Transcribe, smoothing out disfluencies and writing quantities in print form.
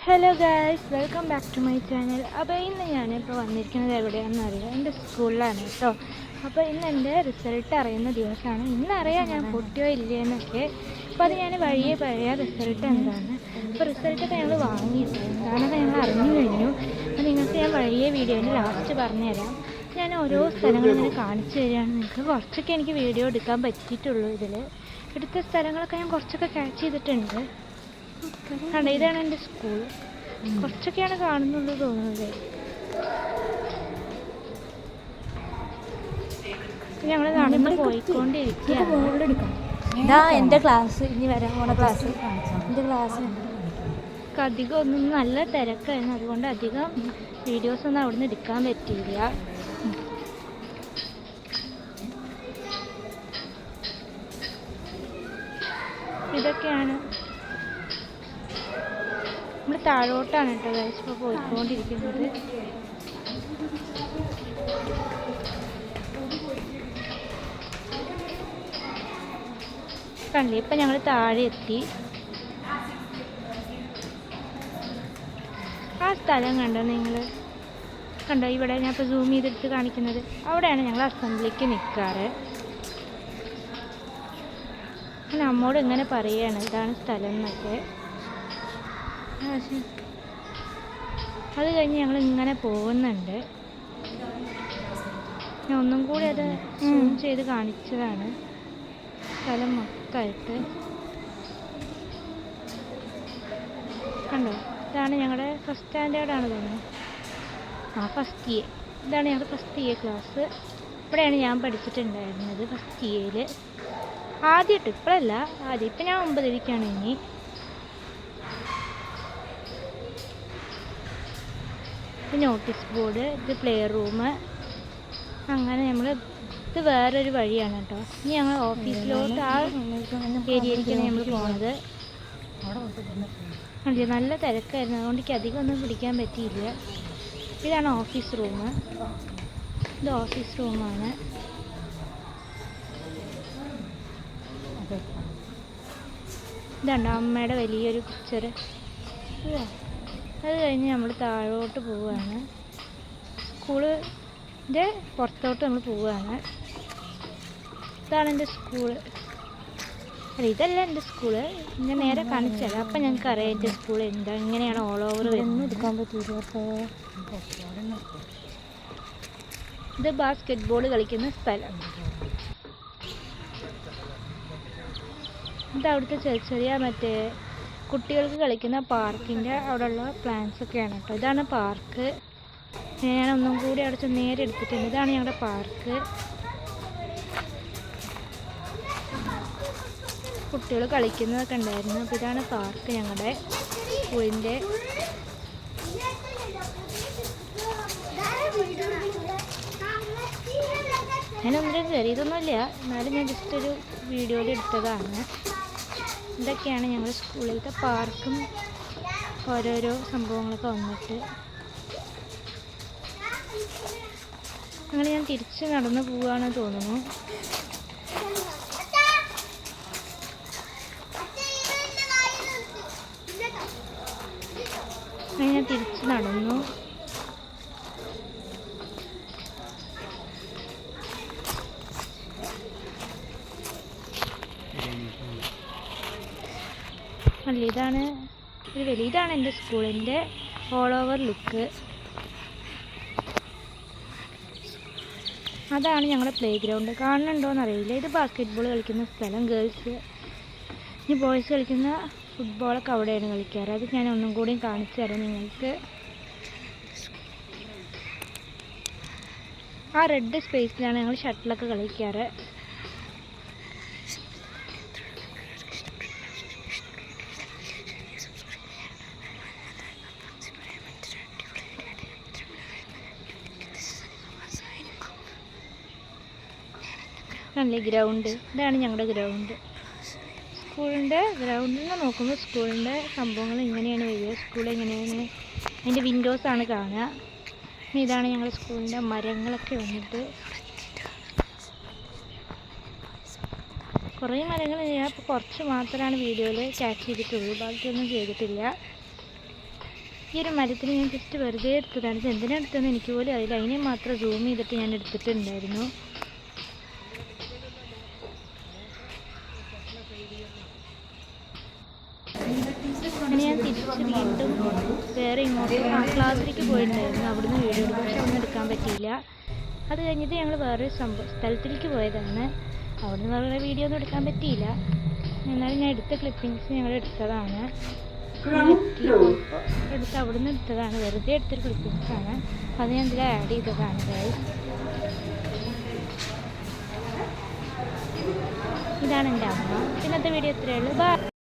Hello guys, welcome back to my channel. അപ്പോൾ ഇന്ന് ഞാനിപ്പോൾ വന്നിരിക്കുന്നത് എവിടെയാണെന്ന് അറിയാം, എൻ്റെ സ്കൂളിലാണ് കേട്ടോ. അപ്പോൾ ഇന്ന് എൻ്റെ റിസൾട്ട് അറിയുന്ന ദിവസമാണ്. ഇന്നറിയാം ഞാൻ പൊട്ടിയോ ഇല്ലയെന്നൊക്കെ. അപ്പോൾ അത് ഞാൻ വഴിയെ പറയാം റിസൾട്ട് എന്താണ്. അപ്പോൾ റിസൾട്ടൊക്കെ ഞങ്ങൾ വാങ്ങിയിട്ടുണ്ട്, എന്താണെന്ന് ഞങ്ങൾ അറിഞ്ഞു കഴിഞ്ഞു. അപ്പോൾ നിങ്ങൾക്ക് ഞാൻ വഴിയെ വീഡിയോൻ്റെ ലാസ്റ്റ് പറഞ്ഞുതരാം. ഞാൻ ഓരോ സ്ഥലങ്ങളും ഇങ്ങനെ കാണിച്ചു തരികയാണ് നിങ്ങൾക്ക്. കുറച്ചൊക്കെ എനിക്ക് വീഡിയോ എടുക്കാൻ പറ്റിയിട്ടുള്ളൂ. ഇതിൽ എടുത്ത സ്ഥലങ്ങളൊക്കെ ഞാൻ കുറച്ചൊക്കെ ക്യാച്ച് ചെയ്തിട്ടുണ്ട്. കണ്ടോ, ഇതാണ് എൻ്റെ സ്കൂൾ. കുറച്ചൊക്കെയാണ് കാണുന്നുള്ളൂ തോന്നുന്നത്. ഞങ്ങൾ നടന്ന് പോയിക്കൊണ്ടിരിക്കുകയാണ്. എൻ്റെ ക്ലാസ് ഇനി വരാൻ പോണ ക്ലാസ്. എൻ്റെ ക്ലാസ് അധികം ഒന്നും നല്ല തിരക്കായിരുന്നു, അതുകൊണ്ട് അധികം വീഡിയോസ് ഒന്നും അവിടെ നിന്ന് എടുക്കാൻ പറ്റിയില്ല. ഇതൊക്കെയാണ് നമ്മൾ താഴോട്ടാണ് കേട്ടോ ഗൈസ് ഇപ്പോൾ പോയിക്കൊണ്ടിരിക്കുന്നത്. കണ്ടില്ലേ, ഇപ്പം ഞങ്ങൾ താഴെ എത്തി. ആ സ്ഥലം കണ്ടോ നിങ്ങൾ? കണ്ടോ, ഇവിടെ ഞാൻ ഇപ്പോൾ സൂം ചെയ്തെടുത്ത് കാണിക്കുന്നത്. അവിടെയാണ് ഞങ്ങൾ അസംബ്ലിക്ക് നിൽക്കാറ്. നമ്മോട് ഇങ്ങനെ പറയുകയാണ് ഇതാണ് സ്ഥലം എന്നൊക്കെ. അത് കഴിഞ്ഞ് ഞങ്ങൾ ഇങ്ങനെ പോകുന്നുണ്ട്. ഞാൻ ഒന്നും കൂടി അത് സൂം ചെയ്ത് കാണിച്ചതാണ് സ്ഥലം മൊത്തമായിട്ട്. കണ്ടോ, ഇതാണ് ഞങ്ങളുടെ ഫസ്റ്റ് സ്റ്റാൻഡേർഡാണ് തോന്നുന്നു. First A. ഇതാണ് ഞങ്ങളുടെ ഫസ്റ്റ് എ ക്ലാസ്. ഇവിടെയാണ് ഞാൻ പഠിച്ചിട്ടുണ്ടായിരുന്നത്, ഫസ്റ്റ് എയിൽ. ആദ്യമായിട്ട്, ഇപ്പോഴല്ല, ആദ്യം. ഇപ്പം ഞാൻ 9ലേക്കാണ്. ഇനി ഇത് നോട്ടീസ് ബോർഡ്, ഇത് പ്ലേ റൂം. അങ്ങനെ നമ്മൾ ഇത് വേറൊരു വഴിയാണ് കേട്ടോ. ഇനി ഞങ്ങൾ ഓഫീസിലോട്ട് ആ ഏരിയയിലേക്കാണ് നമ്മൾ പോണത്. അതെ, നല്ല തിരക്കായിരുന്നു, അതുകൊണ്ട് എനിക്ക് അധികം ഒന്നും പിടിക്കാൻ പറ്റിയില്ല. ഇതാണ് ഓഫീസ് റൂം. ഇത് ഓഫീസ് റൂമാണ്. ഇതുണ്ട് അമ്മയുടെ വലിയൊരു പിക്ചർ. അത് കഴിഞ്ഞ് നമ്മൾ താഴോട്ട് പോവുകയാണ്. സ്കൂളിൻ്റെ പുറത്തോട്ട് നമ്മൾ പോവുകയാണ്. ഇതാണ് എൻ്റെ സ്കൂള്. അല്ല, ഇതല്ല എൻ്റെ സ്കൂള്. ഞാൻ നേരെ കാണിച്ചത്. അപ്പം ഞങ്ങൾക്ക് അറിയാം എൻ്റെ സ്കൂൾ എന്താ, എങ്ങനെയാണ് ഓൾ ഓവർ വരുന്നത്. എടുക്കാൻ പറ്റില്ല. ഇത് ബാസ്കറ്റ് ബോൾ കളിക്കുന്ന സ്ഥലം. ഇത് അവിടുത്തെ ചെറിയ ചെറിയ മറ്റേ കുട്ടികൾക്ക് കളിക്കുന്ന പാർക്കിൻ്റെ അവിടെയുള്ള പ്ലാൻസ് ഒക്കെയാണ് കേട്ടോ. ഇതാണ് പാർക്ക്. ഞാൻ ഒന്നും കൂടി അവിടെ ചെന്ന് നേരെ എടുത്തിട്ടുണ്ട്. ഇതാണ് ഞങ്ങളുടെ പാർക്ക്. കുട്ടികൾ കളിക്കുന്നതൊക്കെ ഉണ്ടായിരുന്നു. അപ്പോൾ ഇതാണ് പാർക്ക് ഞങ്ങളുടെ സ്കൂളിൻ്റെ. ഞാനൊന്നും ചെറിയതൊന്നുമില്ല, എന്നാലും ഞാൻ ജസ്റ്റ് ഒരു വീഡിയോയിൽ എടുത്തതാണ്. ഇതൊക്കെയാണ് ഞങ്ങളുടെ സ്കൂളിലത്തെ പാർക്കും ഓരോരോ സംഭവങ്ങളൊക്കെ വന്നിട്ട്. അങ്ങനെ ഞാൻ തിരിച്ച് നടന്നു പോവുകയാണെന്ന് തോന്നുന്നു. അങ്ങനെ ഞാൻ തിരിച്ച് നടന്നു. അല്ല, ഇതാണ് ഇതാണ് എൻ്റെ സ്കൂളിൻ്റെ ഓൾ ഓവർ ലുക്ക്. അതാണ് ഞങ്ങളുടെ പ്ലേ ഗ്രൗണ്ട്. കാണുന്നുണ്ടോയെന്ന് അറിയില്ല. ഇത് ബാസ്കറ്റ് ബോൾ കളിക്കുന്ന സ്ഥലം, ഗേൾസ്. ഇനി ബോയ്സ് കളിക്കുന്ന ഫുട്ബോളൊക്കെ അവിടെയാണ് കളിക്കാറ്. അത് ഞാൻ ഒന്നും കൂടി കാണിച്ചു തരാം നിങ്ങൾക്ക്. ആ റെഡ് സ്പേസിലാണ് ഞങ്ങൾ ഷട്ടിലൊക്കെ കളിക്കാറ്. അല്ലേ ഗ്രൗണ്ട്. ഇതാണ് ഞങ്ങളുടെ ഗ്രൗണ്ട്. സ്കൂളിൻ്റെ ഗ്രൗണ്ടിൽ നിന്ന് നോക്കുമ്പോൾ സ്കൂളിൻ്റെ സംഭവങ്ങൾ ഇങ്ങനെയാണ് വരിക. സ്കൂൾ എങ്ങനെയാണ്, അതിൻ്റെ വിൻഡോസാണ് കാണുക. ഇതാണ് ഞങ്ങളുടെ സ്കൂളിൻ്റെ മരങ്ങളൊക്കെ വന്നിട്ട്. കുറേ മരങ്ങൾ ഞാൻ ഇപ്പോൾ കുറച്ച് മാത്രമാണ് വീഡിയോയിൽ ക്യാച്ച് ചെയ്തിട്ടുള്ളൂ, ബാക്കിയൊന്നും ചെയ്തിട്ടില്ല. ഈ ഒരു മരത്തിന് ഞാൻ ജസ്റ്റ് വെറുതെ എടുത്തതാണ്. ഇത് എന്തിനാണ് എടുത്തതെന്ന് എനിക്ക് പോലും അറിയില്ല. അതിനെ മാത്രം സൂം ചെയ്തിട്ട് ഞാൻ എടുത്തിട്ടുണ്ടായിരുന്നു. അങ്ങനെ ഞാൻ തിരിച്ച് വീണ്ടും വേറെ ഇങ്ങോട്ട് ക്ലാസ്സിലേക്ക് പോയിട്ടുണ്ടായിരുന്നു. അവിടുന്ന് വീഡിയോ എടുക്കും, പക്ഷെ ഒന്നും എടുക്കാൻ പറ്റിയില്ല. അത് കഴിഞ്ഞിട്ട് ഞങ്ങൾ വേറൊരു സ്ഥലത്തിലേക്ക് പോയതാണ്. അവിടുന്ന് വേറെ വീഡിയോ ഒന്നും എടുക്കാൻ പറ്റിയില്ല. എന്നാലും ഞാൻ എടുത്ത ക്ലിപ്പിങ്സ് ഞങ്ങൾ എടുത്തതാണ്. എടുത്ത് അവിടുന്ന് എടുത്തതാണ്, വെറുതെ എടുത്തൊരു ക്ലിപ്പിങ്സാണ്. അത് ഞാൻ ഇതിൽ ആഡ് ചെയ്തതാണ് ഗൈസ്. ഇതാണ് എൻ്റെ അമ്മ. ഇന്നത്തെ വീഡിയോ ഇത്രയേ ഉള്ളൂ. ബൈ.